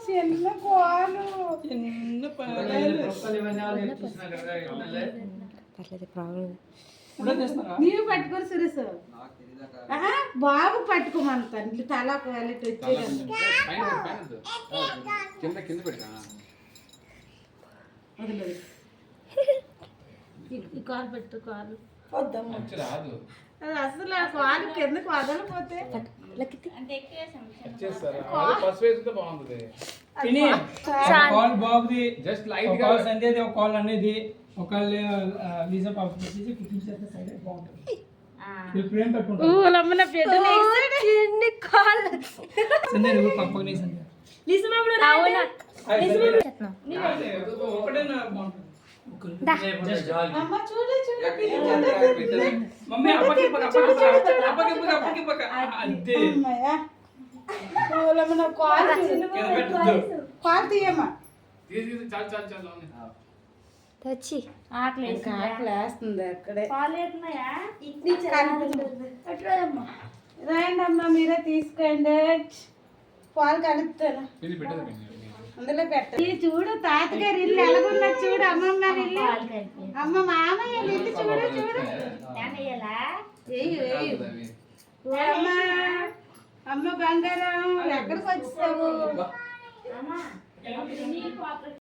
చిన్న పాలు నీవు పట్టుకోరు సురేష్ బాబు పట్టుకోమంటాను తలా క్వాలిటీ వచ్చేది ఈ కాలు పెట్టు కాలు అసలు ఆ కాలు కిందకు వదలపోతే బాబుది జస్ట్ లైట్ సంధ్యది ఒక కాల్ అనేది ఒక లీజా పాప సైడ్ బాగుంటుంది ప్రేమ ఊలమ్మన పెట్టు చిన్ని కాలు సంధ్య నువ్వు పక్కకు నీ సంధ్య లీజా బాబు అవునా ఒకటేనా బాగుంటుంది అమ్మ చూడు మమ్మీ అప్పకి పక్క అంతే ఊలమ్మన కాలు తీయమ్మా తెచ్చి ఆకలి వేస్తుంది అక్కడే రాయండి అమ్మ మీరే తీసుకోండి పాలు కలుపుతాను అందులో పెట్టండి చూడు తాతగారి ఇల్లు ఎలాగున్నా చూడు అమ్మమ్మ ఇల్లు అమ్మ మామయ్య ఇల్లు చూడు చూడు అమ్మ బంగారం ఎక్కడికి వచ్చావు